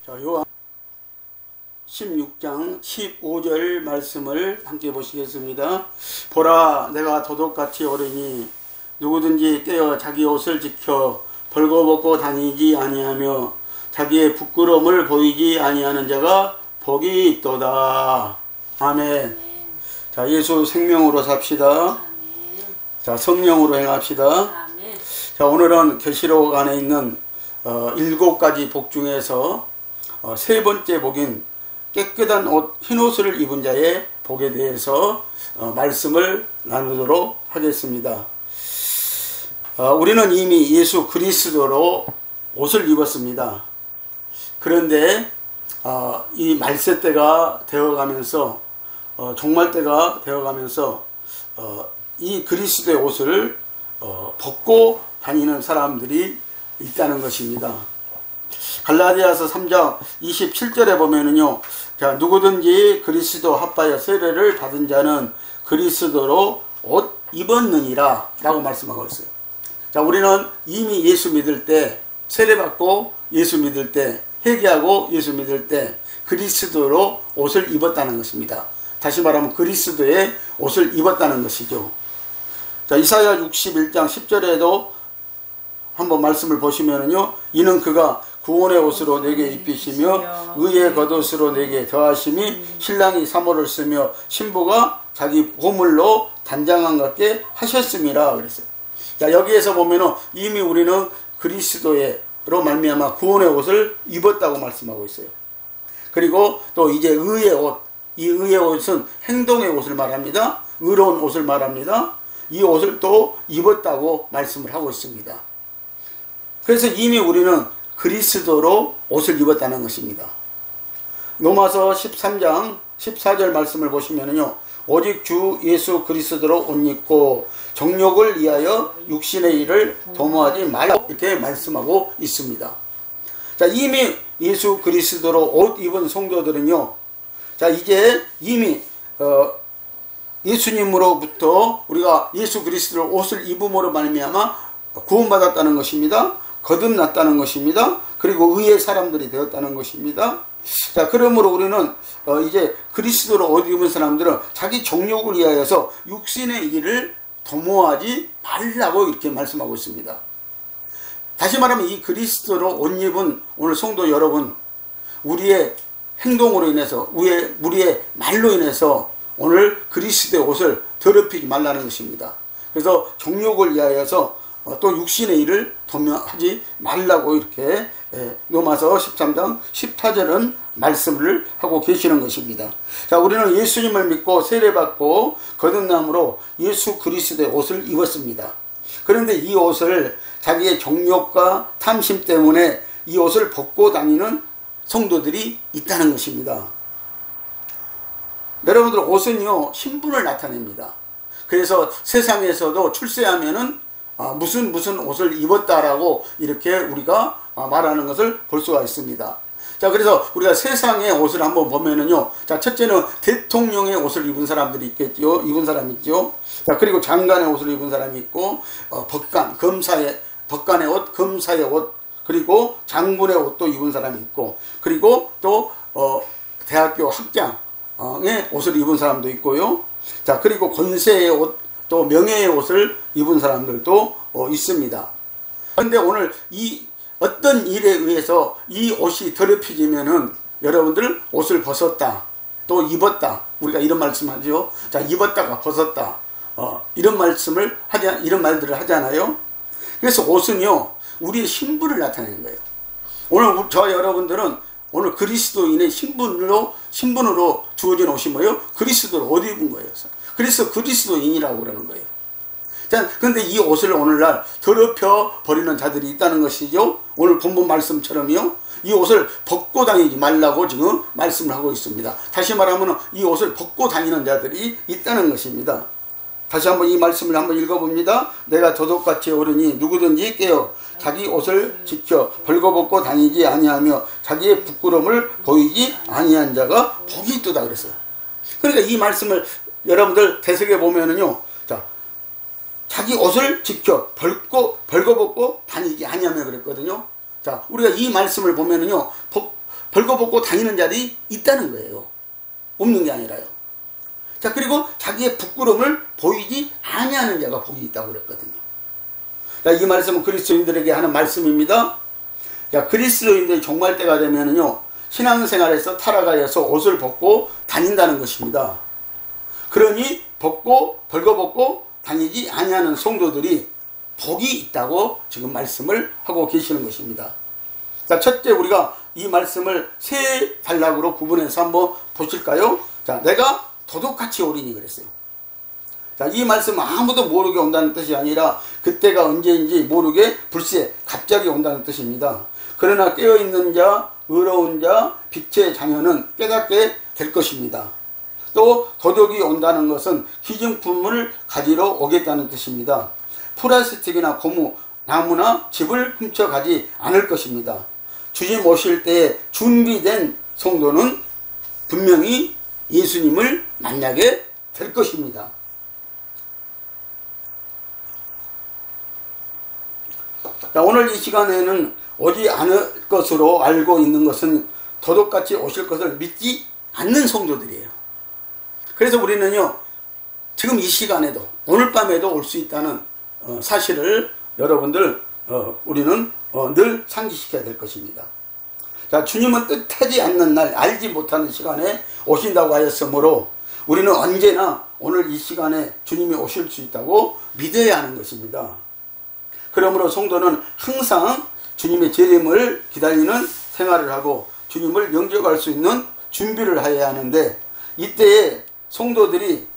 자, 요한 16장 15절 말씀을 함께 보시겠습니다. 보라, 내가 도둑같이 오르니 누구든지 깨어 자기 옷을 지켜 벌거벗고 다니지 아니하며 자기의 부끄러움을 보이지 아니하는 자가 복이 있도다. 아멘. 자, 예수 생명으로 삽시다. 자, 성령으로 행합시다. 자, 오늘은 계시록 안에 있는 7가지 복 중에서 세 번째 복인 깨끗한 옷, 흰 옷을 입은 자의 복에 대해서 말씀을 나누도록 하겠습니다. 우리는 이미 예수 그리스도로 옷을 입었습니다. 그런데 이 말세 때가 되어가면서 종말 때가 되어가면서 이 그리스도의 옷을 벗고 다니는 사람들이 있다는 것입니다. 갈라디아서 3장 27절에 보면은요, 자, 누구든지 그리스도 합하여 세례를 받은 자는 그리스도로 옷 입었느니라 라고 말씀하고 있어요. 자, 우리는 이미 예수 믿을 때, 세례받고 예수 믿을 때, 회개하고 예수 믿을 때 그리스도로 옷을 입었다는 것입니다. 다시 말하면 그리스도의 옷을 입었다는 것이죠. 자, 이사야 61장 10절에도 한번 말씀을 보시면은요, 이는 그가 구원의 옷으로 내게 입히시며 의의 겉옷으로 내게 더하심이 신랑이 사모를 쓰며 신부가 자기 보물로 단장한 같게 하셨음이라 그랬어요. 자, 여기에서 보면은 이미 우리는 그리스도로 말미암아 구원의 옷을 입었다고 말씀하고 있어요. 그리고 또 이제 의의 옷, 이 의의 옷은 행동의 옷을 말합니다. 의로운 옷을 말합니다. 이 옷을 또 입었다고 말씀을 하고 있습니다. 그래서 이미 우리는 그리스도로 옷을 입었다는 것입니다. 로마서 13장 14절 말씀을 보시면요, 오직 주 예수 그리스도로 옷 입고 정욕을 위하여 육신의 일을 도모하지 말라 이렇게 말씀하고 있습니다. 자, 이미 예수 그리스도로 옷 입은 성도들은요, 자, 이제 이미 예수님으로부터 우리가 예수 그리스도로 옷을 입음으로 말미암아 구원받았다는 것입니다. 거듭났다는 것입니다. 그리고 의의 사람들이 되었다는 것입니다. 자, 그러므로 우리는 이제 그리스도로 옷 입은 사람들은 자기 정욕을 위하여서 육신의 일을 도모하지 말라고 이렇게 말씀하고 있습니다. 다시 말하면 이 그리스도로 옷 입은 오늘 성도 여러분, 우리의 행동으로 인해서, 우리의 말로 인해서 오늘 그리스도의 옷을 더럽히지 말라는 것입니다. 그래서 정욕을 위하여서 또 육신의 일을 도모하지 말라고 이렇게 로마서 13장 14절은 말씀을 하고 계시는 것입니다. 자, 우리는 예수님을 믿고 세례받고 거듭남으로 예수 그리스도의 옷을 입었습니다. 그런데 이 옷을 자기의 정욕과 탐심 때문에 이 옷을 벗고 다니는 성도들이 있다는 것입니다. 여러분들, 옷은요 신분을 나타냅니다. 그래서 세상에서도 출세하면은 무슨 옷을 입었다라고 이렇게 우리가 말하는 것을 볼 수가 있습니다. 자, 그래서 우리가 세상의 옷을 한번 보면은요, 자, 첫째는 대통령의 옷을 입은 사람들이 있겠죠. 입은 사람이 있죠. 자, 그리고 장관의 옷을 입은 사람이 있고, 법관의 옷, 검사의 옷, 그리고 장군의 옷도 입은 사람이 있고, 그리고 또 대학교 학장의 옷을 입은 사람도 있고요. 자, 그리고 권세의 옷, 또 명예의 옷을 입은 사람들도 있습니다. 그런데 오늘 이 어떤 일에 의해서 이 옷이 더럽혀지면은 여러분들 옷을 벗었다, 또 입었다, 우리가 이런 말씀하죠. 자, 입었다가 벗었다, 이런 말들을 하잖아요. 그래서 옷은요 우리의 신분을 나타내는 거예요. 오늘 저 여러분들은 오늘 그리스도인의 신분으로 주어진 옷이 뭐예요? 그리스도로 옷 입은 거예요. 그래서 그리스도인이라고 그러는 거예요. 자, 근데 이 옷을 오늘날 더럽혀 버리는 자들이 있다는 것이죠. 오늘 본문 말씀처럼요, 이 옷을 벗고 다니지 말라고 지금 말씀을 하고 있습니다. 다시 말하면 이 옷을 벗고 다니는 자들이 있다는 것입니다. 다시 한번 이 말씀을 한번 읽어봅니다. 내가 도둑같이 오르니 누구든지 깨어 자기 옷을 지켜 벌거벗고 다니지 아니하며 자기의 부끄러움을 보이지 아니한 자가 복이 있도다 그랬어요. 그러니까 이 말씀을 여러분들 되새겨 보면은요, 자, 자기 옷을 지켜 벌거벗고 다니지 아니하며 그랬거든요. 자, 우리가 이 말씀을 보면은요, 벌거벗고 다니는 자들이 있다는 거예요. 없는 게 아니라요. 자, 그리고 자기의 부끄러움을 보이지 아니하는 자가 복이 있다고 그랬거든요. 자, 이 말씀은 그리스도인들에게 하는 말씀입니다. 자, 그리스도인들이 종말 때가 되면은요, 신앙생활에서 타락하여서 옷을 벗고 다닌다는 것입니다. 그러니 벌거벗고 다니지 아니하는 성도들이 복이 있다고 지금 말씀을 하고 계시는 것입니다. 자, 첫째, 우리가 이 말씀을 세 단락으로 구분해서 한번 보실까요? 자, 내가 도둑같이 오리니 그랬어요. 자, 이 말씀은 아무도 모르게 온다는 뜻이 아니라 그때가 언제인지 모르게 불시에 갑자기 온다는 뜻입니다. 그러나 깨어있는 자, 의로운 자, 빛의 자녀는 깨닫게 될 것입니다. 또 도둑이 온다는 것은 기증품을 가지러 오겠다는 뜻입니다. 플라스틱이나 고무, 나무나 집을 훔쳐가지 않을 것입니다. 주님 오실 때에 준비된 성도는 분명히 예수님을 만나게 될 것입니다. 자, 오늘 이 시간에는 오지 않을 것으로 알고 있는 것은 도둑같이 오실 것을 믿지 않는 성도들이에요. 그래서 우리는요, 지금 이 시간에도 오늘 밤에도 올 수 있다는 사실을 여러분들 우리는 늘 상기시켜야 될 것입니다. 자, 주님은 뜻하지 않는 날, 알지 못하는 시간에 오신다고 하였으므로 우리는 언제나 오늘 이 시간에 주님이 오실 수 있다고 믿어야 하는 것입니다. 그러므로 성도는 항상 주님의 재림을 기다리는 생활을 하고 주님을 영접할 수 있는 준비를 해야 하는데, 이때에 성도들이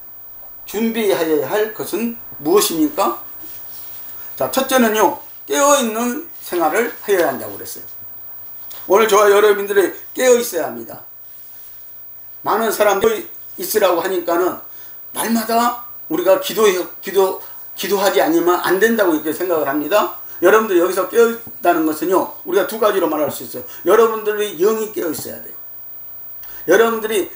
준비해야 할 것은 무엇입니까? 자, 첫째는요, 깨어있는 생활을 해야 한다고 그랬어요. 오늘 저와 여러분들이 깨어 있어야 합니다. 많은 사람들이 있으라고 하니까는 날마다 우리가 기도하지 않으면 안 된다고 이렇게 생각을 합니다. 여러분들이 여기서 깨어 있다는 것은요, 우리가 두 가지로 말할 수 있어요. 여러분들이 영이 깨어 있어야 돼요. 여러분들이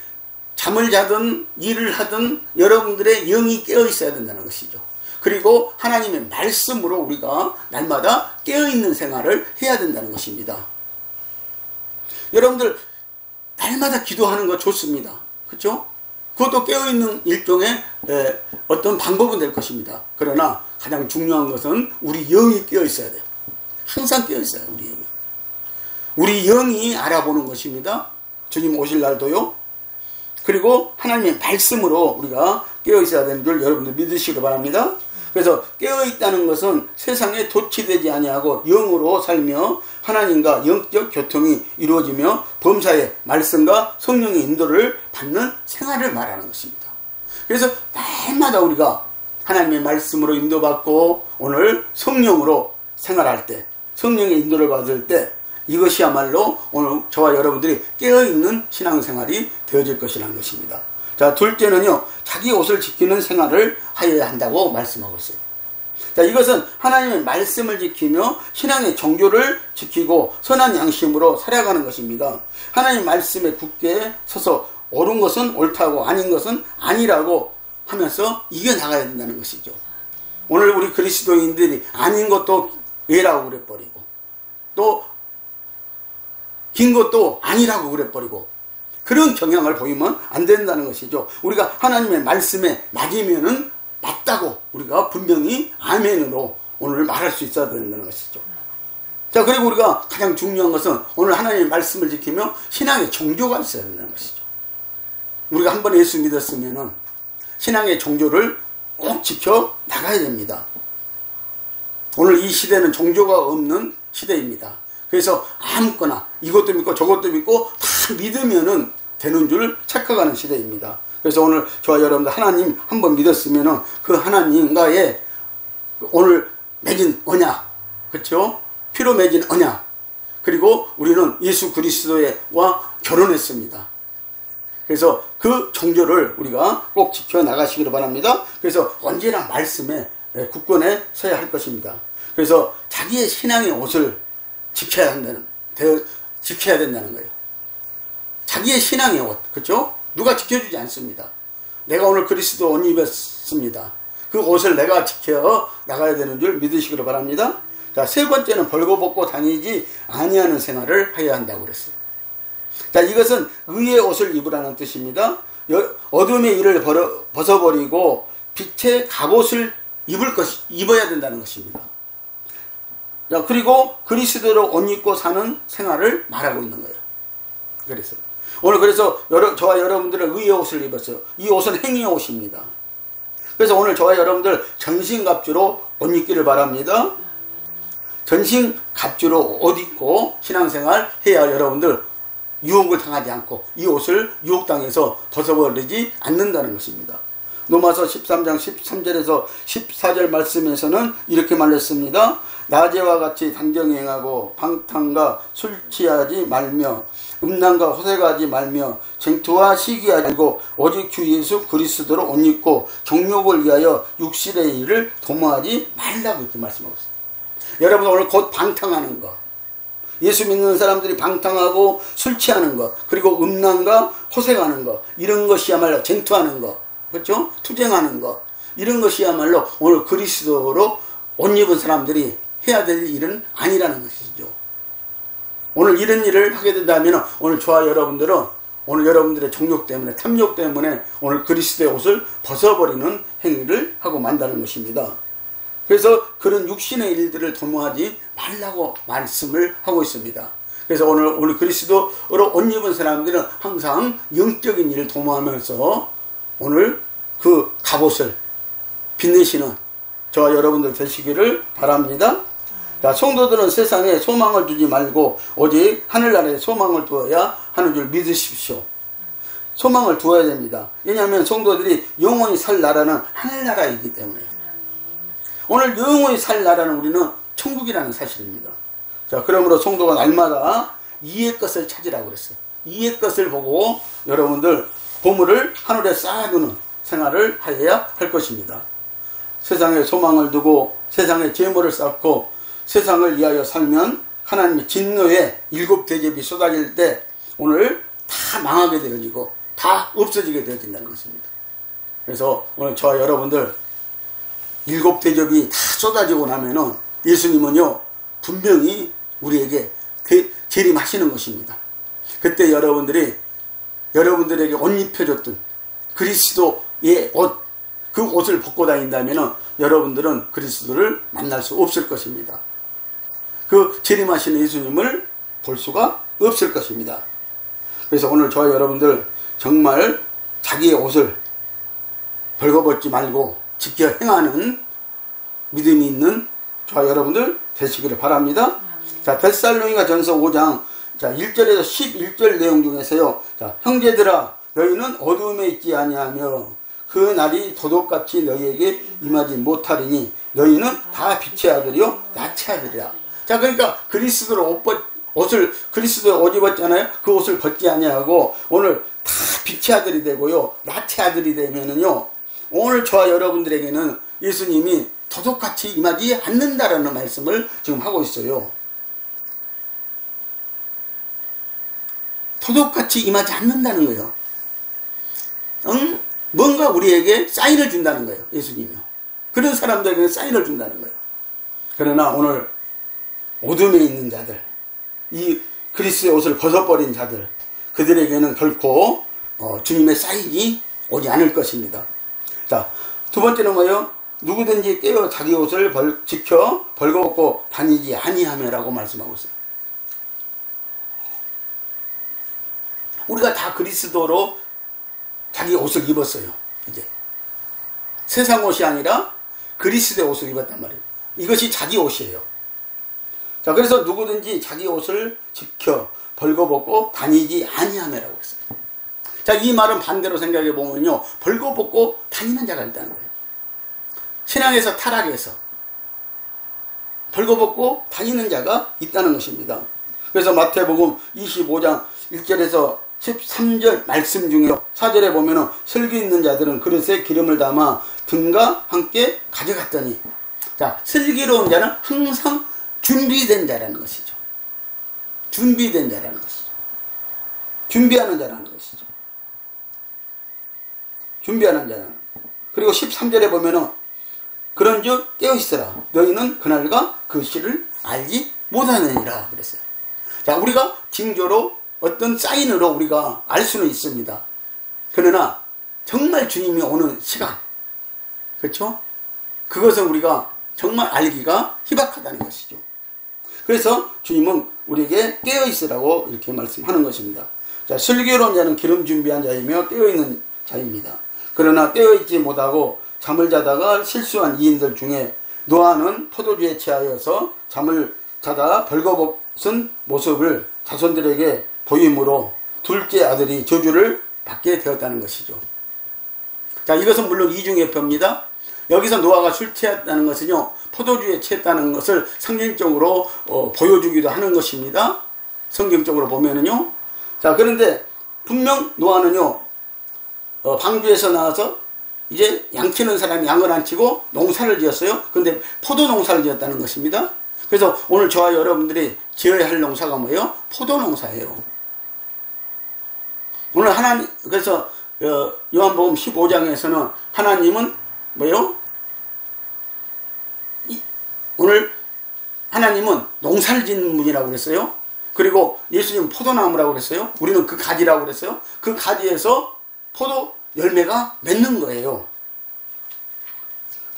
잠을 자든 일을 하든 여러분들의 영이 깨어 있어야 된다는 것이죠. 그리고 하나님의 말씀으로 우리가 날마다 깨어있는 생활을 해야 된다는 것입니다. 여러분들 날마다 기도하는 거 좋습니다. 그렇죠? 그것도 깨어있는 일종의 어떤 방법은 될 것입니다. 그러나 가장 중요한 것은 우리 영이 깨어있어야 돼요. 항상 깨어있어요. 우리 영이 알아보는 것입니다. 주님 오실 날도요. 그리고 하나님의 말씀으로 우리가 깨어있어야 되는 줄 여러분들 믿으시기 바랍니다. 그래서 깨어있다는 것은 세상에 도취되지 아니하고 영으로 살며 하나님과 영적 교통이 이루어지며 범사의 말씀과 성령의 인도를 받는 생활을 말하는 것입니다. 그래서 날마다 우리가 하나님의 말씀으로 인도받고 오늘 성령으로 생활할 때, 성령의 인도를 받을 때 이것이야말로 오늘 저와 여러분들이 깨어있는 신앙생활이 되어질 것이라는 것입니다. 자, 둘째는요, 자기 옷을 지키는 생활을 하여야 한다고 말씀하고 있어요. 자, 이것은 하나님의 말씀을 지키며 신앙의 정교를 지키고 선한 양심으로 살아가는 것입니다. 하나님 말씀에 굳게 서서 옳은 것은 옳다고 아닌 것은 아니라고 하면서 이겨나가야 된다는 것이죠. 오늘 우리 그리스도인들이 아닌 것도 예라고 그래버리고 또 긴 것도 아니라고 그래버리고 그런 경향을 보이면 안 된다는 것이죠. 우리가 하나님의 말씀에 맞으면은 맞다고 우리가 분명히 아멘으로 오늘 말할 수 있어야 된다는 것이죠. 자, 그리고 우리가 가장 중요한 것은 오늘 하나님의 말씀을 지키며 신앙의 정조가 있어야 된다는 것이죠. 우리가 한 번 예수 믿었으면은 신앙의 정조를 꼭 지켜 나가야 됩니다. 오늘 이 시대는 정조가 없는 시대입니다. 그래서 아무거나 이것도 믿고 저것도 믿고 다 믿으면은 되는 줄 착각하는 시대입니다. 그래서 오늘 저와 여러분들 하나님 한번 믿었으면은 그 하나님과의 오늘 맺은 언약, 그렇죠? 피로 맺은 언약, 그리고 우리는 예수 그리스도와 결혼했습니다. 그래서 그 정조를 우리가 꼭 지켜 나가시기를 바랍니다. 그래서 언제나 말씀에 굳건해 서야 할 것입니다. 그래서 자기의 신앙의 옷을 지켜야 된다는 거예요. 자기의 신앙의 옷, 그렇죠? 누가 지켜주지 않습니다. 내가 오늘 그리스도 옷 입었습니다. 그 옷을 내가 지켜 나가야 되는 줄 믿으시기를 바랍니다. 자, 세 번째는 벌거벗고 다니지 아니하는 생활을 해야 한다고 그랬어요. 자, 이것은 의의 옷을 입으라는 뜻입니다. 어둠의 일을 벗어버리고 빛의 갑옷을 입어야 된다는 것입니다. 자, 그리고 그리스도로 옷 입고 사는 생활을 말하고 있는 거예요. 그래서 오늘 저와 여러분들은 의의 옷을 입었어요. 이 옷은 행위의 옷입니다. 그래서 오늘 저와 여러분들 전신갑주로 옷 입기를 바랍니다. 전신갑주로 옷 입고 신앙생활 해야 여러분들 유혹을 당하지 않고 이 옷을 유혹당해서 벗어버리지 않는다는 것입니다. 로마서 13장 13절에서 14절 말씀에서는 이렇게 말했습니다. 낮에와 같이 단정히 행하고 방탕과 술 취하지 말며 음란과 호색하지 말며 쟁투와 시기하지 말고 오직 주 예수 그리스도로 옷 입고 정욕을 위하여 육신의 일을 도모하지 말라고 이렇게 말씀하고 있습니다. 여러분 오늘 곧 방탕하는 것, 예수 믿는 사람들이 방탕하고 술 취하는 것, 그리고 음란과 호색하는 것, 이런 것이야말로 쟁투하는 것, 그렇죠? 투쟁하는 것, 이런 것이야말로 오늘 그리스도로 옷 입은 사람들이 해야 될 일은 아니라는 것이죠. 오늘 이런 일을 하게 된다면 오늘 저와 여러분들은 오늘 여러분들의 정욕 때문에, 탐욕 때문에 오늘 그리스도의 옷을 벗어버리는 행위를 하고 만다는 것입니다. 그래서 그런 육신의 일들을 도모하지 말라고 말씀을 하고 있습니다. 그래서 오늘 그리스도로 옷 입은 사람들은 항상 영적인 일을 도모하면서 오늘 그 갑옷을 빛내시는 저와 여러분들 되시기를 바랍니다. 자, 성도들은 세상에 소망을 두지 말고 오직 하늘나라에 소망을 두어야 하는 줄 믿으십시오. 소망을 두어야 됩니다. 왜냐하면 성도들이 영원히 살 나라는 하늘나라이기 때문에. 오늘 영원히 살 나라는 우리는 천국이라는 사실입니다. 자, 그러므로 성도가 날마다 이의 것을 찾으라고 그랬어요. 이의 것을 보고 여러분들 보물을 하늘에 쌓아두는 생활을 하여야 할 것입니다. 세상에 소망을 두고 세상에 재물을 쌓고 세상을 위하여 살면 하나님의 진노의 7 대접이 쏟아질 때 오늘 다 망하게 되어지고 다 없어지게 되어진다는 것입니다. 그래서 오늘 저와 여러분들 7 대접이 다 쏟아지고 나면은 예수님은요 분명히 우리에게 재림하시는 것입니다. 그때 여러분들에게 옷 입혀줬던 그리스도의 옷, 그 옷을 벗고 다닌다면은 여러분들은 그리스도를 만날 수 없을 것입니다. 그 재림하시는 예수님을 볼 수가 없을 것입니다. 그래서 오늘 저와 여러분들 정말 자기의 옷을 벌거벗지 말고 지켜 행하는 믿음이 있는 저와 여러분들 되시기를 바랍니다. 자, 데살로니가 전서 5장 1절에서 11절 내용 중에서요. 자, 형제들아 너희는 어두움에 있지 아니하며 그 날이 도둑같이 너희에게 임하지 못하리니 너희는 다 빛의 아들이요 낯의 아들이라. 자, 그러니까 그리스도로 그리스도의 옷 입었잖아요. 그 옷을 벗지 아니하고 오늘 다 빛의 아들이 되고요 낯의 아들이 되면은요 오늘 저와 여러분들에게는 예수님이 도둑같이 임하지 않는다라는 말씀을 지금 하고 있어요. 도둑같이 임하지 않는다는 거예요. 뭔가 우리에게 사인을 준다는 거예요. 예수님이요. 그런 사람들에게 사인을 준다는 거예요. 그러나 오늘 어둠에 있는 자들, 이 그리스도의 옷을 벗어버린 자들, 그들에게는 결코 주님의 사인이 오지 않을 것입니다. 자, 두 번째는 뭐예요? 누구든지 깨어 자기 옷을 지켜 벌거벗고 다니지 아니하며라고 말씀하고 있어요. 우리가 다 그리스도로 자기 옷을 입었어요. 이제 세상 옷이 아니라 그리스도의 옷을 입었단 말이에요. 이것이 자기 옷이에요. 자, 그래서 누구든지 자기 옷을 지켜 벌거벗고 다니지 아니하며라고 했어요. 자, 이 말은 반대로 생각해 보면요, 벌거벗고 다니는 자가 있다는 거예요. 신앙에서 타락해서 벌거벗고 다니는 자가 있다는 것입니다. 그래서 마태복음 25장 1절에서 13절 말씀 중에 4절에 보면은 슬기 있는 자들은 그릇에 기름을 담아 등과 함께 가져갔더니, 자, 슬기로운 자는 항상 준비된 자라는 것이죠. 준비된 자라는 것이죠. 준비하는 자라는 것이죠. 준비하는 자는. 그리고 13절에 보면은 그런즉 깨어있으라 너희는 그날과 그 시를 알지 못하느니라 그랬어요. 자, 우리가 징조로 어떤 사인으로 우리가 알 수는 있습니다. 그러나 정말 주님이 오는 시간, 그렇죠? 그것은 우리가 정말 알기가 희박하다는 것이죠. 그래서 주님은 우리에게 깨어있으라고 이렇게 말씀하는 것입니다. 자, 슬기로운 자는 기름 준비한 자이며 깨어있는 자입니다. 그러나 깨어있지 못하고 잠을 자다가 실수한 이인들 중에 노아는 포도주에 취하여서 잠을 자다 벌거벗은 모습을 자손들에게 보임으로 둘째 아들이 저주를 받게 되었다는 것이죠. 자, 이것은 물론 이중예표입니다. 여기서 노아가 술 취했다는 것은요, 포도주에 취했다는 것을 상징적으로 보여주기도 하는 것입니다. 성경적으로 보면은요. 자, 그런데 분명 노아는요, 방주에서 나와서 이제 양치는 사람이 양을 안 치고 농사를 지었어요. 근데 포도 농사를 지었다는 것입니다. 그래서 오늘 저와 여러분들이 지어야 할 농사가 뭐예요? 포도 농사예요. 오늘 하나님, 그래서 요한복음 15장에서는 하나님은 뭐예요? 오늘 하나님은 농사를 짓는 분이라고 그랬어요. 그리고 예수님은 포도나무라고 그랬어요. 우리는 그 가지라고 그랬어요. 그 가지에서 포도 열매가 맺는 거예요.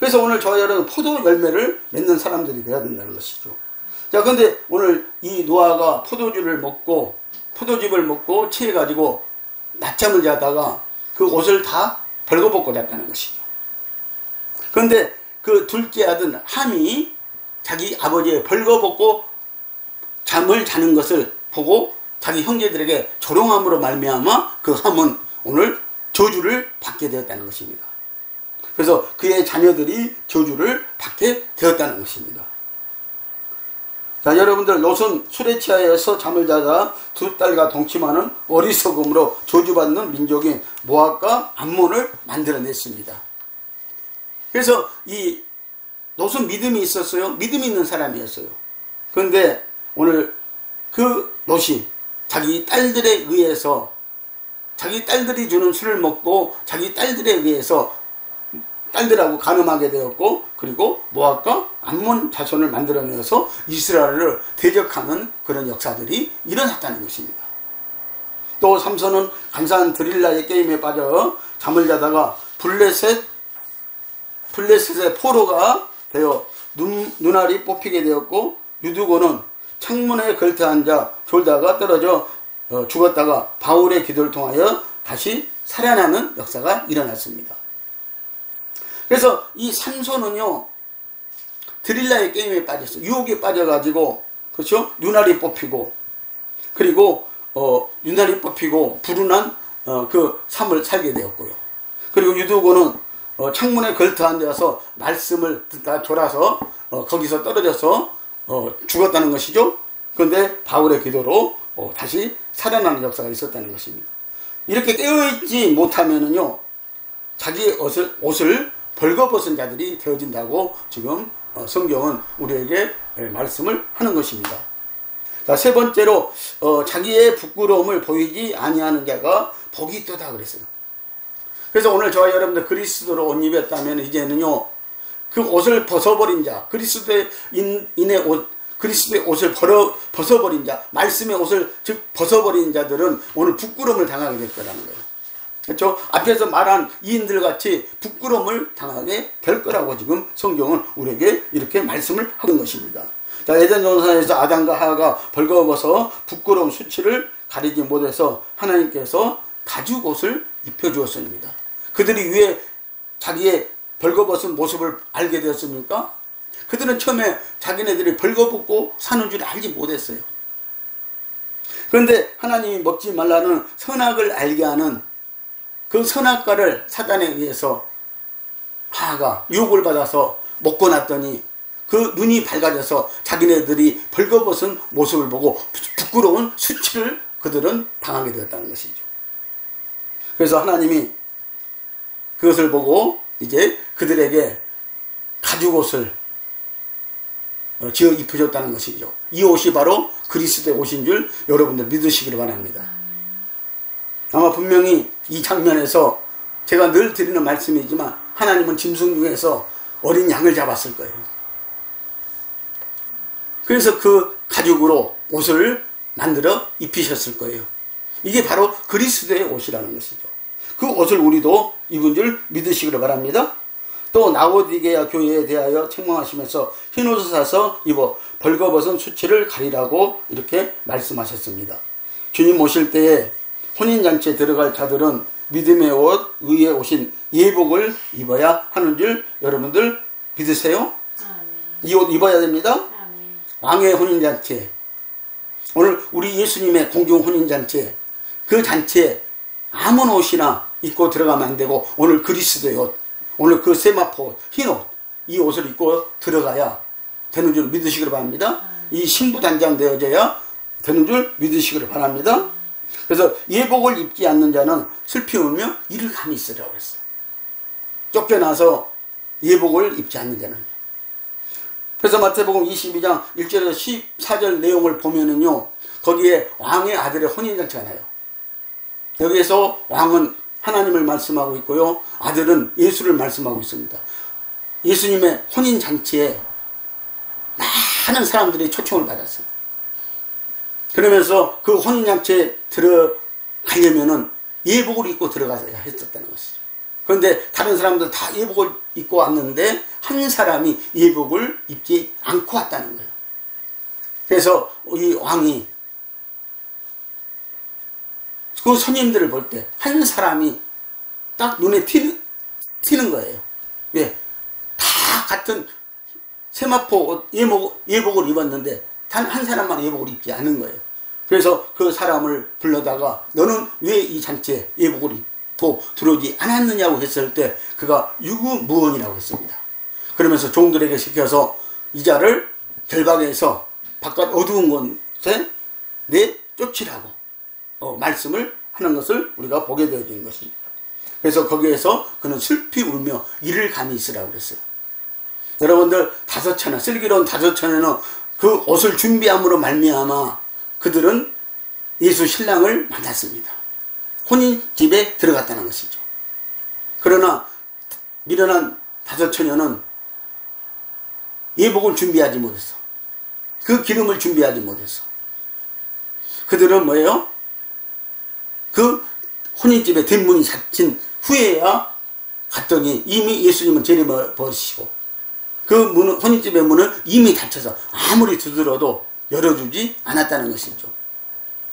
그래서 오늘 저와 여러분 포도 열매를 맺는 사람들이 되어야 된다는 것이죠. 자, 근데 오늘 이 노아가 포도즙을 먹고 취해가지고 낮잠을 자다가 그 옷을 다 벌거벗고 잤다는 것이죠. 그런데 그 둘째 아들 함이 자기 아버지의 벌거벗고 잠을 자는 것을 보고 자기 형제들에게 조롱함으로 말미암아 그 함은 오늘 저주를 받게 되었다는 것입니다. 그래서 그의 자녀들이 저주를 받게 되었다는 것입니다. 자, 여러분들, 롯은 술에 취하여서 잠을 자다 두 딸과 동침하는 어리석음으로 저주받는 민족인 모압과 암몬을 만들어냈습니다. 그래서 이 롯은 믿음이 있었어요. 믿음이 있는 사람이었어요. 그런데 오늘 그 롯이 자기 딸들에 의해서, 자기 딸들이 주는 술을 먹고 자기 딸들에 의해서 딸들하고 간음하게 되었고, 그리고 모압과 암몬 자손을 만들어내서 이스라엘을 대적하는 그런 역사들이 일어났다는 것입니다. 또 삼손은 간사한 드릴라의 게임에 빠져 잠을 자다가 블레셋의 포로가 되어 눈알이 뽑히게 되었고, 유두고는 창문에 걸터 앉아 졸다가 떨어져 죽었다가 바울의 기도를 통하여 다시 살아나는 역사가 일어났습니다. 그래서 이 삼손은요, 드릴라의 게임에 빠졌어요. 유혹에 빠져가지고, 그렇죠? 눈알이 뽑히고, 그리고 눈알이 뽑히고 불운한 그 삶을 살게 되었고요. 그리고 유두고는 창문에 걸터 앉아서 말씀을 듣다 졸아서 거기서 떨어져서 죽었다는 것이죠. 그런데 바울의 기도로 다시 살아나는 역사가 있었다는 것입니다. 이렇게 깨어있지 못하면은요, 자기 옷을 벌거벗은 자들이 되어진다고 지금 성경은 우리에게 말씀을 하는 것입니다. 자, 세 번째로 자기의 부끄러움을 보이지 아니하는 자가 복이 있도다 그랬어요. 그래서 오늘 저와 여러분들 그리스도로 옷 입었다면 이제는요, 그 옷을 벗어버린 자, 그리스도의 옷을 벗어버린 자, 말씀의 옷을 즉 벗어버린 자들은 오늘 부끄러움을 당하게 될 거라는 거예요. 그렇죠? 앞에서 말한 이인들 같이 부끄러움을 당하게 될 거라고 지금 성경은 우리에게 이렇게 말씀을 하는 것입니다. 자, 에덴 동산에서 아담과 하와가 벌거벗어 부끄러운 수치를 가리지 못해서 하나님께서 가죽옷을 입혀주었습니다. 그들이 왜 자기의 벌거벗은 모습을 알게 되었습니까? 그들은 처음에 자기네들이 벌거벗고 사는 줄 알지 못했어요. 그런데 하나님이 먹지 말라는 선악을 알게 하는 그 선악과를 사단에 의해서 하하가 유혹을 받아서 먹고 났더니 그 눈이 밝아져서 자기네들이 벌거벗은 모습을 보고 부끄러운 수치를 그들은 당하게 되었다는 것이죠. 그래서 하나님이 그것을 보고 이제 그들에게 가죽옷을 지어 입혀줬다는 것이죠. 이 옷이 바로 그리스도의 옷인 줄 여러분들 믿으시기를 바랍니다. 아마 분명히 이 장면에서 제가 늘 드리는 말씀이지만 하나님은 짐승 중에서 어린 양을 잡았을 거예요. 그래서 그 가죽으로 옷을 만들어 입히셨을 거예요. 이게 바로 그리스도의 옷이라는 것이죠. 그 옷을 우리도 입은 줄 믿으시기를 바랍니다. 또 라오디게아 교회에 대하여 책망하시면서 흰옷을 사서 입어 벌거벗은 수치를 가리라고 이렇게 말씀하셨습니다. 주님 오실 때에 혼인잔치에 들어갈 자들은 믿음의 옷, 의의 옷인 예복을 입어야 하는 줄 여러분들 믿으세요? 이 옷 입어야 됩니다. 왕의 혼인잔치에, 오늘 우리 예수님의 공중 혼인잔치에, 그 잔치에 아무 옷이나 입고 들어가면 안 되고, 오늘 그리스도의 옷, 오늘 그 세마포 옷, 흰 옷, 이 옷을 입고 들어가야 되는 줄 믿으시기를 바랍니다. 이 신부단장 되어져야 되는 줄 믿으시기를 바랍니다. 그래서 예복을 입지 않는 자는 슬피 울며 이를 감히 있으라고 그랬어요. 쫓겨나서 예복을 입지 않는 자는. 그래서 마태복음 22장 1절에서 14절 내용을 보면은요, 거기에 왕의 아들의 혼인잔치가 나요. 여기에서 왕은 하나님을 말씀하고 있고요, 아들은 예수를 말씀하고 있습니다. 예수님의 혼인잔치에 많은 사람들이 초청을 받았어요. 그러면서 그 혼인잔치에 들어가려면은 예복을 입고 들어가야 했었다는 것이죠. 그런데 다른 사람들 다 예복을 입고 왔는데 한 사람이 예복을 입지 않고 왔다는 거예요. 그래서 이 왕이 그 손님들을 볼 때 한 사람이 딱 눈에 튀는 거예요. 왜? 다 같은 세마포 옷, 예복을 입었는데 단 한 사람만 예복을 입지 않은 거예요. 그래서 그 사람을 불러다가 너는 왜 이 잔치에 예복을 입고 들어오지 않았느냐고 했을 때 그가 유구무원이라고 했습니다. 그러면서 종들에게 시켜서 이 자를 결박해서 바깥 어두운 곳에 내쫓으라고 말씀을 하는 것을 우리가 보게 되어진 것입니다. 그래서 거기에서 그는 슬피 울며 이를 감히 있으라고 그랬어요. 여러분들 다섯천에, 슬기로운 다섯천에는 그 옷을 준비함으로 말미암아 그들은 예수 신랑을 만났습니다. 혼인집에 들어갔다는 것이죠. 그러나 미련한 다섯처녀는 예복을 준비하지 못했어. 그 기름을 준비하지 못했어. 그들은 뭐예요? 그 혼인집에 뒷문이 닫힌 후에야 갔더니 이미 예수님은 재림을 버리시고 그 문은, 혼인집의 문은 이미 닫혀서 아무리 두드려도 열어주지 않았다는 것이죠.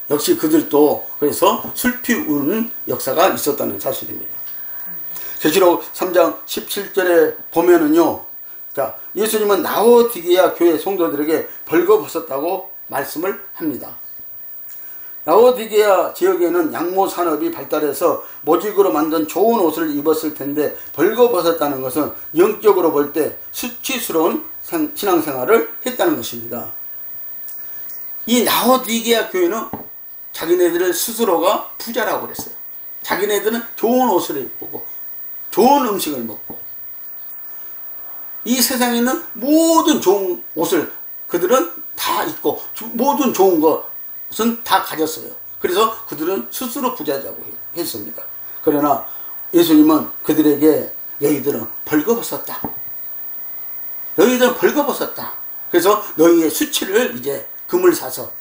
역시 그들도 그래서 슬피 우는 역사가 있었다는 사실입니다. 계시록 3장 17절에 보면은요, 자, 예수님은 라오디게아 교회 성도들에게 벌거벗었다고 말씀을 합니다. 라오디게아 지역에는 양모 산업이 발달해서 모직으로 만든 좋은 옷을 입었을 텐데 벌거벗었다는 것은 영적으로 볼 때 수치스러운 신앙생활을 했다는 것입니다. 이 라오디게아 교회는 자기네들 스스로가 부자라고 그랬어요. 자기네들은 좋은 옷을 입고 좋은 음식을 먹고 이 세상에 있는 모든 좋은 옷을 그들은 다 입고 모든 좋은 것은 다 가졌어요. 그래서 그들은 스스로 부자라고 했습니다. 그러나 예수님은 그들에게 너희들은 벌거벗었다. 너희들은 벌거벗었다. 그래서 너희의 수치를 이제 금을 사서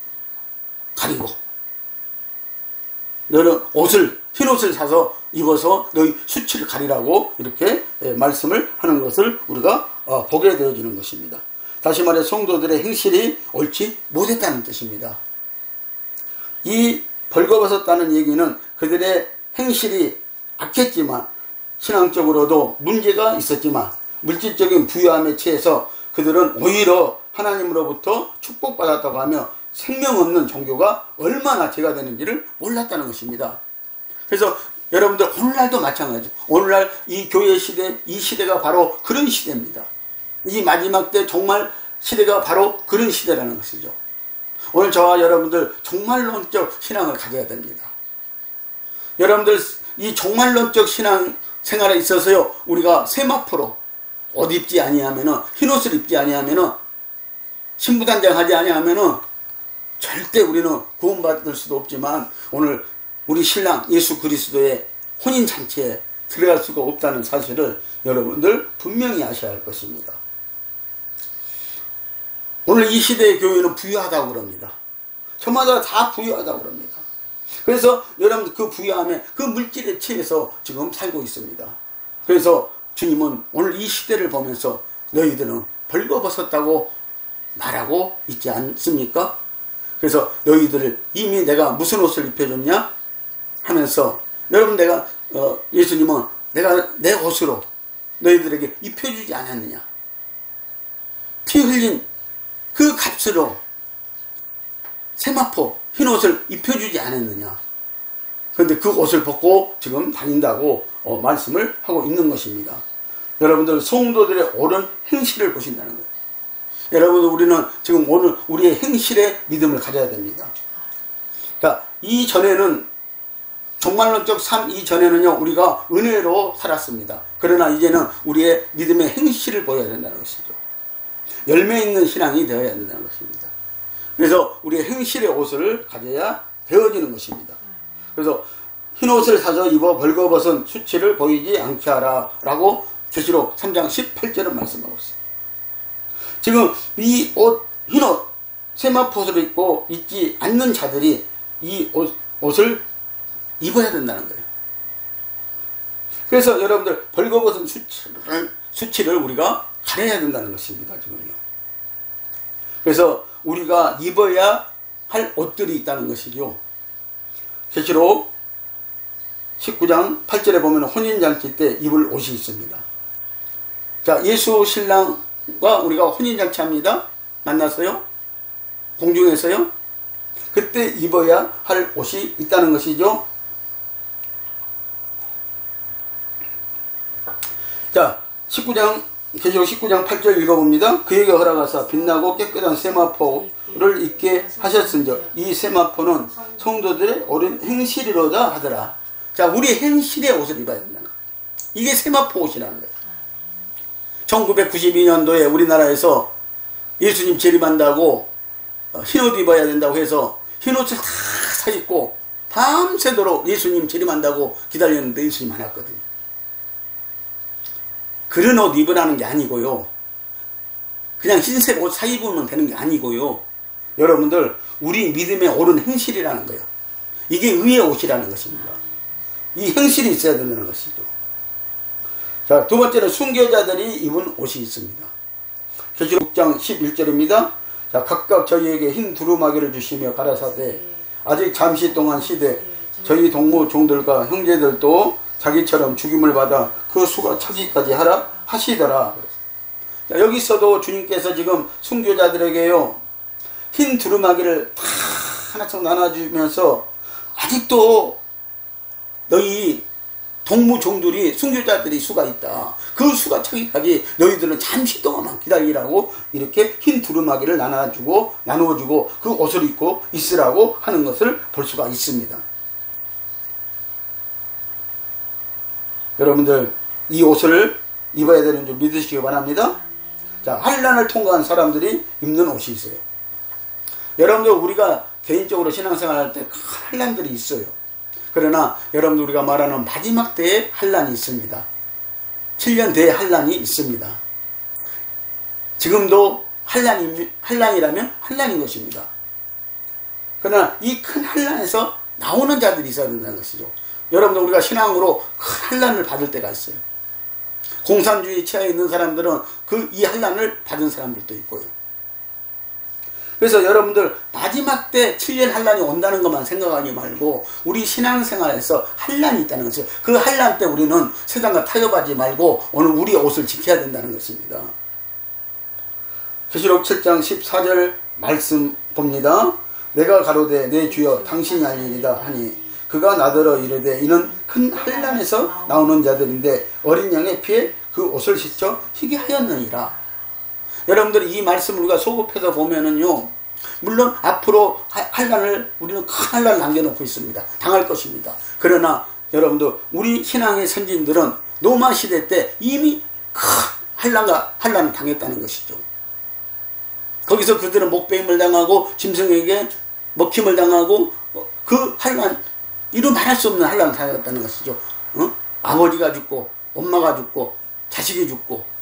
가리고 너는 흰 옷을 사서 입어서 너희 수치를 가리라고 이렇게 말씀을 하는 것을 우리가 보게 되어지는 것입니다. 다시 말해 성도들의 행실이 옳지 못했다는 뜻입니다. 이 벌거벗었다는 얘기는 그들의 행실이 악했지만 신앙적으로도 문제가 있었지만 물질적인 부유함에 취해서 그들은 오히려 하나님으로부터 축복받았다고 하며 생명 없는 종교가 얼마나 죄가 되는지를 몰랐다는 것입니다. 그래서 여러분들 오늘날도 마찬가지. 오늘날 이 교회 시대, 이 시대가 바로 그런 시대입니다. 이 마지막 때 정말 시대가 바로 그런 시대라는 것이죠. 오늘 저와 여러분들 종말론적 신앙을 가져야 됩니다. 여러분들 이 종말론적 신앙 생활에 있어서요, 우리가 세마포로 옷 입지 아니하면은, 흰옷을 입지 아니하면은, 신부단장 하지 아니하면은 절대 우리는 구원받을 수도 없지만 오늘 우리 신랑 예수 그리스도의 혼인잔치에 들어갈 수가 없다는 사실을 여러분들 분명히 아셔야 할 것입니다. 오늘 이 시대의 교회는 부유하다고 그럽니다. 저마다 다 부유하다고 그럽니다. 그래서 여러분 그 부유함에 그 물질에 취해서 지금 살고 있습니다. 그래서 주님은 오늘 이 시대를 보면서 너희들은 벌거벗었다고 말하고 있지 않습니까? 그래서 너희들을 이미 내가 무슨 옷을 입혀줬냐 하면서 여러분 내가 예수님은 내가 내 옷으로 너희들에게 입혀주지 않았느냐, 피 흘린 그 값으로 세마포 흰 옷을 입혀주지 않았느냐. 그런데 그 옷을 벗고 지금 다닌다고 말씀을 하고 있는 것입니다. 여러분들 성도들의 옳은 행실을 보신다는 거예요. 여러분 우리는 지금 오늘 우리의 행실에 믿음을 가져야 됩니다. 그러니까 이전에는 종말론적 삶 이전에는요 우리가 은혜로 살았습니다. 그러나 이제는 우리의 믿음의 행실을 보여야 된다는 것이죠. 열매 있는 신앙이 되어야 된다는 것입니다. 그래서 우리의 행실의 옷을 가져야 되어지는 것입니다. 그래서 흰 옷을 사서 입어 벌거벗은 수치를 보이지 않게 하라 라고 계시록 3장 18절은 말씀하고 있어요. 지금 이 옷, 흰 옷, 세마포를 입고 있지 않는 자들이 이 옷을 입어야 된다는 거예요. 그래서 여러분들 벌거벗은 수치를 우리가 가려야 된다는 것입니다. 지금요. 그래서 우리가 입어야 할 옷들이 있다는 것이죠. 계시록 19장 8절에 보면 혼인잔치 때 입을 옷이 있습니다. 자, 예수 신랑과 우리가 혼인잔치 합니다. 만났어요? 공중에서요? 그때 입어야 할 옷이 있다는 것이죠. 자, 계시록 19장 8절 읽어봅니다. 그에게 허락하사 빛나고 깨끗한 세마포를 입게 하셨은즉 이 세마포는 성도들의 옳은 행실이로다 하더라. 자, 우리 행실의 옷을 입어야 된다는 거예요. 이게 세마포 옷이라는 거예요. 1992년도에 우리나라에서 예수님 재림한다고 흰옷 입어야 된다고 해서 흰옷을 다 사입고 밤새도록 예수님 재림한다고 기다렸는데 예수님 안 왔거든요. 그런 옷 입으라는 게 아니고요. 그냥 흰색 옷 사입으면 되는 게 아니고요. 여러분들 우리 믿음의 옳은 행실이라는 거예요. 이게 의의 옷이라는 것입니다. 이 행실이 있어야 된다는 것이죠. 자, 두 번째는 순교자들이 입은 옷이 있습니다. 계시록 6장 11절입니다. 자, 각각 저희에게 흰 두루마기를 주시며 가라사대 아직 잠시 동안 시대 저희 동무 종들과 형제들도 자기처럼 죽임을 받아 그 수가 차기까지 하라 하시더라. 자, 여기서도 주님께서 지금 순교자들에게요 흰 두루마기를 다 하나씩 나눠주면서 아직도 너희 동무종들이 순교자들이 수가 있다. 그 수가 차기까지 너희들은 잠시 동안만 기다리라고 이렇게 흰 두루마기를 나누어주고 그 옷을 입고 있으라고 하는 것을 볼 수가 있습니다. 여러분들 이 옷을 입어야 되는 줄 믿으시기 바랍니다. 자, 환난을 통과한 사람들이 입는 옷이 있어요. 여러분들 우리가 개인적으로 신앙생활 할 때 환난들이 있어요. 그러나 여러분들 우리가 말하는 마지막 때에 환난이 있습니다. 7년 뒤에 환난이 있습니다. 지금도 환난이라면 환난인 것입니다. 그러나 이 큰 환난에서 나오는 자들이 있어야 된다는 것이죠. 여러분들 우리가 신앙으로 큰 환난을 받을 때가 있어요. 공산주의 치하에 있는 사람들은 이 환난을 받은 사람들도 있고요. 그래서 여러분들 마지막 때 7년 환난이 온다는 것만 생각하지 말고 우리 신앙생활에서 환난이 있다는 것이죠. 그 환난 때 우리는 세상과 타협하지 말고 오늘 우리의 옷을 지켜야 된다는 것입니다. 계시록 7장 14절 말씀 봅니다. 내가 가로되 내 주여 당신이 알리리다 하니 그가 나더러 이르되 이는 큰 환난에서 나오는 자들인데 어린 양의 피에 그 옷을 씻어 희게 하였느니라. 여러분들이 이 말씀을 우리가 소급해서 보면은요, 물론 앞으로 우리는 큰 환난을 남겨놓고 있습니다. 당할 것입니다. 그러나 여러분들 우리 신앙의 선진들은 노마 시대 때 이미 큰 환난을 당했다는 것이죠. 거기서 그들은 목베임을 당하고 짐승에게 먹힘을 당하고 그 환난, 이루 말할 수 없는 환난을 당했다는 것이죠. 아버지가 죽고 엄마가 죽고 자식이 죽고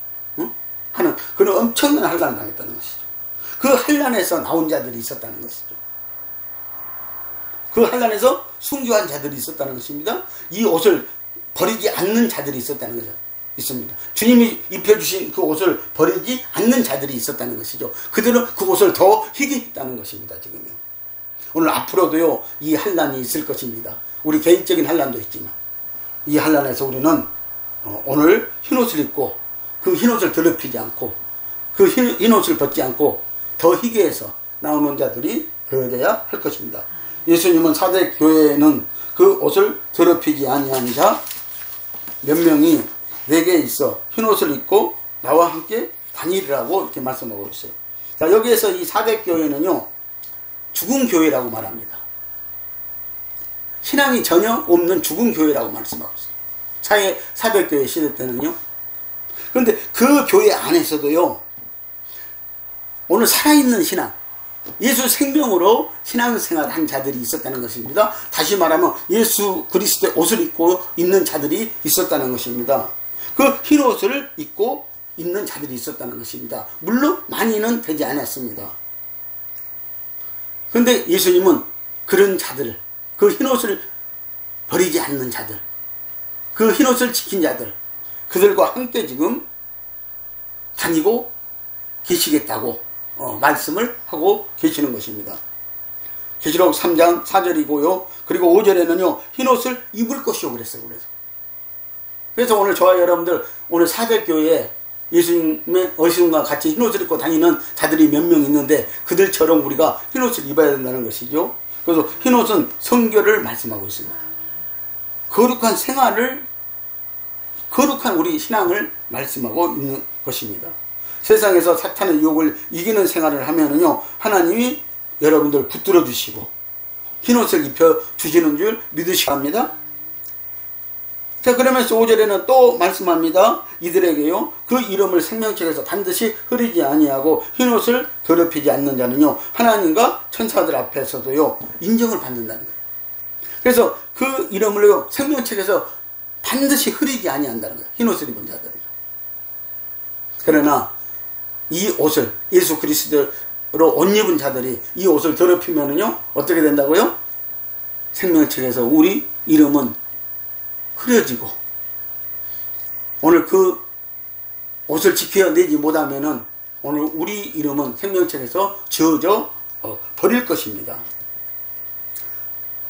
하는 그런 엄청난 환난을 당했다는 것이죠. 그 환난에서 나온 자들이 있었다는 것이죠. 그 환난에서 순교한 자들이 있었다는 것입니다. 이 옷을 버리지 않는 자들이 있었다는 거죠. 있습니다. 주님이 입혀주신 그 옷을 버리지 않는 자들이 있었다는 것이죠. 그들은 그 옷을 더 희게 입다는 것입니다. 지금요. 오늘 앞으로도요, 이 환난이 있을 것입니다. 우리 개인적인 환난도 있지만 이 환난에서 우리는 오늘 흰옷을 입고 그 흰옷을 더럽히지 않고 그 흰옷을 벗지 않고 더 희게 해서 나오는 자들이 되어야 할 것입니다. 예수님은 사대 교회에는 그 옷을 더럽히지 아니한 자 몇 명이 내게 있어 흰옷을 입고 나와 함께 다니리라고 이렇게 말씀하고 있어요. 자, 여기에서 이 사대 교회는요, 죽은 교회라고 말합니다. 신앙이 전혀 없는 죽은 교회라고 말씀하고 있어요. 사대교회 시대 때는요. 그런데 그 교회 안에서도요, 오늘 살아있는 신앙, 예수 생명으로 신앙생활 한 자들이 있었다는 것입니다. 다시 말하면 예수 그리스도의 옷을 입고 있는 자들이 있었다는 것입니다. 그 흰 옷을 입고 있는 자들이 있었다는 것입니다. 물론 많이는 되지 않았습니다. 그런데 예수님은 그런 자들, 그 흰 옷을 버리지 않는 자들, 그 흰 옷을 지킨 자들, 그들과 함께 지금 다니고 계시겠다고 말씀을 하고 계시는 것입니다. 계시록 3장 4절이고요. 그리고 5절에는요. 흰옷을 입을 것이요 그랬어요. 그래서 오늘 저와 여러분들 오늘 사대교회에 예수님의 어신과 같이 흰옷을 입고 다니는 자들이 몇 명 있는데 그들처럼 우리가 흰옷을 입어야 된다는 것이죠. 그래서 흰옷은 성결을 말씀하고 있습니다. 거룩한 생활을, 거룩한 우리 신앙을 말씀하고 있는 것입니다. 세상에서 사탄의 유혹을 이기는 생활을 하면은요, 하나님이 여러분들 붙들어 주시고 흰옷을 입혀 주시는 줄 믿으시기 합니다. 자, 그러면서 5절에는 또 말씀합니다. 이들에게요, 그 이름을 생명책에서 반드시 흐리지 아니하고 흰옷을 더럽히지 않는 자는요, 하나님과 천사들 앞에서도요, 인정을 받는다는 거예요. 그래서 그 이름을요, 생명책에서 반드시 흐리지 아니한다는 거예요. 흰옷을 입은 자들은요. 그러나 이 옷을 예수 그리스도로 옷 입은 자들이 이 옷을 더럽히면은요, 어떻게 된다고요? 생명책에서 우리 이름은 흐려지고, 오늘 그 옷을 지켜내지 못하면은 오늘 우리 이름은 생명책에서 지워져 버릴 것입니다.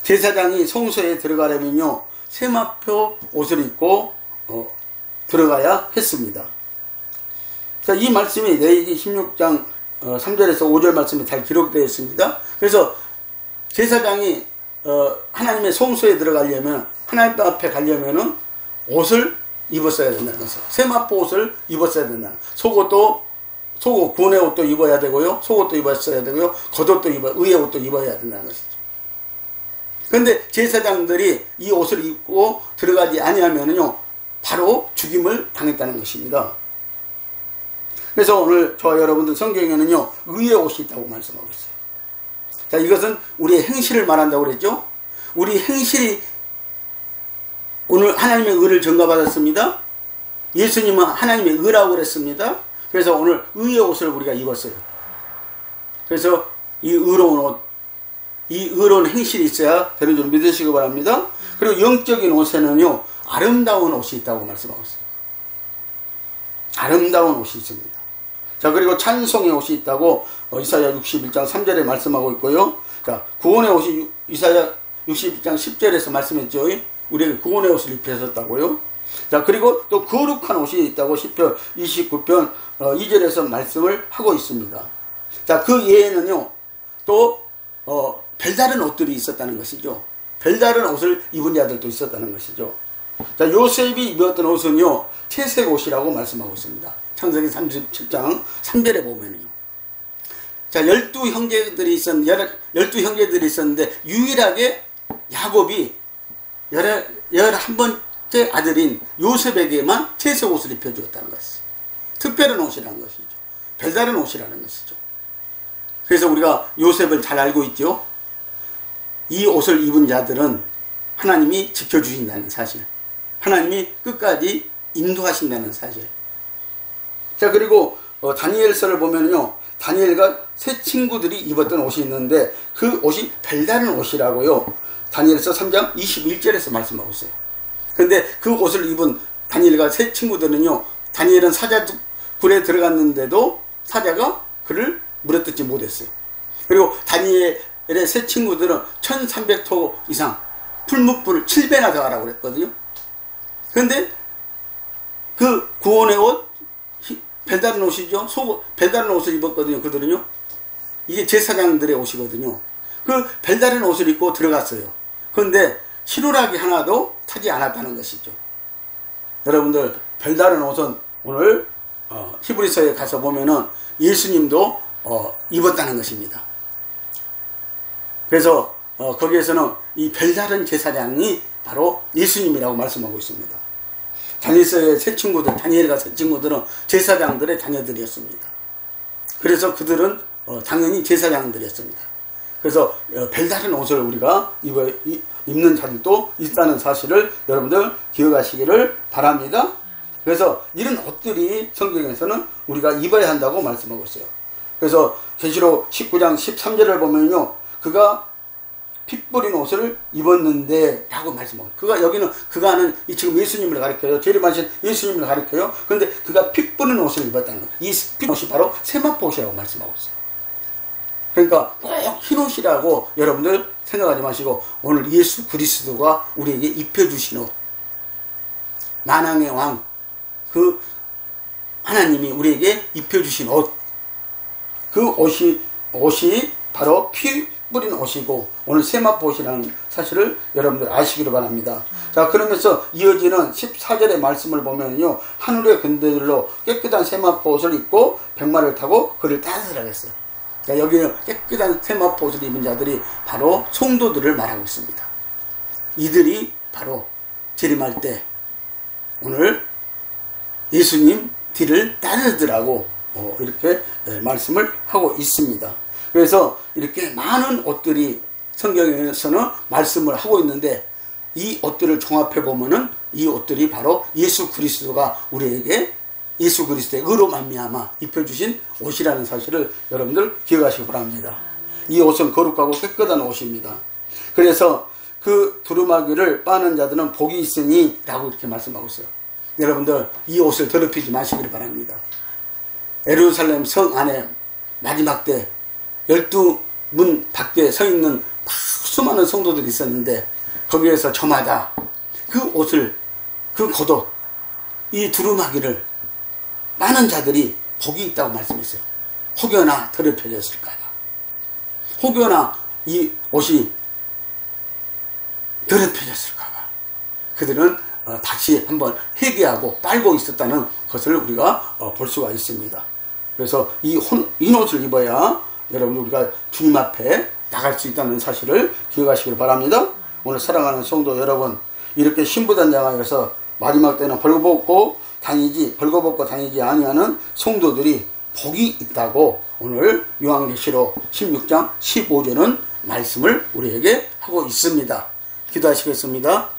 제사장이 성소에 들어가려면요, 세마포 옷을 입고 들어가야 했습니다. 자, 이 말씀이 레위기 16장 3절에서 5절 말씀이 잘 기록되어 있습니다. 그래서 제사장이 하나님의 성소에 들어가려면, 하나님 앞에 가려면은 옷을 입었어야 된다는 것이죠. 세마포 옷을 입었어야 된다는, 속옷, 구원의 옷도 입어야 되고요, 속옷도 입었어야 되고요, 겉옷도 의의 옷도 입어야 된다는 것이죠. 그런데 제사장들이 이 옷을 입고 들어가지 아니하면은요, 바로 죽임을 당했다는 것입니다. 그래서 오늘 저와 여러분들 성경에는요, 의의 옷이 있다고 말씀하고 있어요. 자, 이것은 우리의 행실을 말한다고 그랬죠. 우리 행실이 오늘 하나님의 의를 전가받았습니다. 예수님은 하나님의 의라고 그랬습니다. 그래서 오늘 의의 옷을 우리가 입었어요. 그래서 이 의로운 옷, 이 의로운 행실이 있어야 되는 줄 믿으시기 바랍니다. 그리고 영적인 옷에는요, 아름다운 옷이 있다고 말씀하고 있어요. 아름다운 옷이 있습니다. 자, 그리고 찬송의 옷이 있다고 이사야 61장 3절에 말씀하고 있고요. 자, 구원의 옷이 이사야 61장 10절에서 말씀했죠. 우리에게 구원의 옷을 입혀줬다고요. 자, 그리고 또 거룩한 옷이 있다고 시편 29편 2절에서 말씀을 하고 있습니다. 자, 그 예에는요, 또 별다른 옷들이 있었다는 것이죠. 별다른 옷을 입은 자들도 있었다는 것이죠. 자, 요셉이 입었던 옷은요, 채색 옷이라고 말씀하고 있습니다. 창세기 37장 3절에 보면요. 자, 12형제들이 있었는데, 유일하게 야곱이 11번째 아들인 요셉에게만 채색 옷을 입혀주었다는 것이죠. 특별한 옷이라는 것이죠. 별다른 옷이라는 것이죠. 그래서 우리가 요셉을 잘 알고 있죠. 이 옷을 입은 자들은 하나님이 지켜주신다는 사실, 하나님이 끝까지 인도하신다는 사실. 자, 그리고 다니엘서를 보면요, 다니엘과 세 친구들이 입었던 옷이 있는데 그 옷이 별다른 옷이라고요, 다니엘서 3장 21절에서 말씀하고 있어요. 근데 그 옷을 입은 다니엘과 세 친구들은요, 다니엘은 사자 굴에 들어갔는데도 사자가 그를 물어뜯지 못했어요. 그리고 다니엘의 세 친구들은 1300토 이상 풀무불을 7배나 더 하라고 그랬거든요. 그런데 그 구원의 옷, 별다른 옷이죠. 별다른 옷을 입었거든요. 그들은요. 이게 제사장들의 옷이거든요. 그 별다른 옷을 입고 들어갔어요. 그런데 희루라기 하나도 타지 않았다는 것이죠. 여러분들, 별다른 옷은 오늘 히브리서에 가서 보면은 예수님도 입었다는 것입니다. 그래서 거기에서는 이 별다른 제사장이 바로 예수님이라고 말씀하고 있습니다. 다니엘의 세 친구들, 다니엘과 세 친구들은 제사장들의 자녀들이었습니다. 그래서 그들은 당연히 제사장들이었습니다. 그래서 별다른 옷을 우리가 입는 자들도 있다는 사실을 여러분들 기억하시기를 바랍니다. 그래서 이런 옷들이 성경에서는 우리가 입어야 한다고 말씀하고 있어요. 그래서 계시록 19장 13절을 보면요, 그가 피 뿌린 옷을 입었는데 라고 말씀하고, 여기는 그가는 지금 예수님을 가리켜요. 재림하신 예수님을 가리켜요. 그런데 그가 피 뿌린 옷을 입었다는 거예요. 이 피 옷이 바로 세마포옷이라고 말씀하고 있어요. 그러니까 꼭 흰옷이라고 여러분들 생각하지 마시고, 오늘 예수 그리스도가 우리에게 입혀주신 옷, 만왕의 왕, 그 하나님이 우리에게 입혀주신 옷, 그 옷이 바로 피 뿌린 옷이고 오늘 세마포옷이라는 사실을 여러분들 아시기를 바랍니다. 자, 그러면서 이어지는 14절의 말씀을 보면요, 하늘의 군대들로 깨끗한 세마포옷을 입고 백마를 타고 그를 따르라겠어요. 여기는 깨끗한 세마포옷을 입은 자들이 바로 성도들을 말하고 있습니다. 이들이 바로 재림할 때 오늘 예수님 뒤를 따르더라고 이렇게 말씀을 하고 있습니다. 그래서 이렇게 많은 옷들이 성경에서는 말씀을 하고 있는데, 이 옷들을 종합해 보면은 이 옷들이 바로 예수 그리스도가 우리에게 예수 그리스도의 의로 말미암아 입혀주신 옷이라는 사실을 여러분들 기억하시기 바랍니다. 이 옷은 거룩하고 깨끗한 옷입니다. 그래서 그 두루마기를 빠는 자들은 복이 있으니 라고 이렇게 말씀하고 있어요. 여러분들, 이 옷을 더럽히지 마시기를 바랍니다. 예루살렘 성 안에 마지막 때 12문 밖에 서 있는 수많은 성도들이 있었는데, 거기에서 저마다 그 옷을, 그 겉옷, 이 두루마기를 많은 자들이 복이 있다고 말씀했어요. 혹여나 더럽혀졌을까봐, 혹여나 이 옷이 더럽혀졌을까봐 그들은 다시 한번 회개하고 빨고 있었다는 것을 우리가 볼 수가 있습니다. 그래서 이 옷을 입어야 여러분 우리가 주님 앞에 나갈 수 있다는 사실을 기억하시길 바랍니다. 오늘 사랑하는 성도 여러분, 이렇게 신부단장하여서 마지막 때는 벌거벗고 다니지 아니하는 성도들이 복이 있다고 오늘 요한계시록 16장 15절은 말씀을 우리에게 하고 있습니다. 기도하시겠습니다.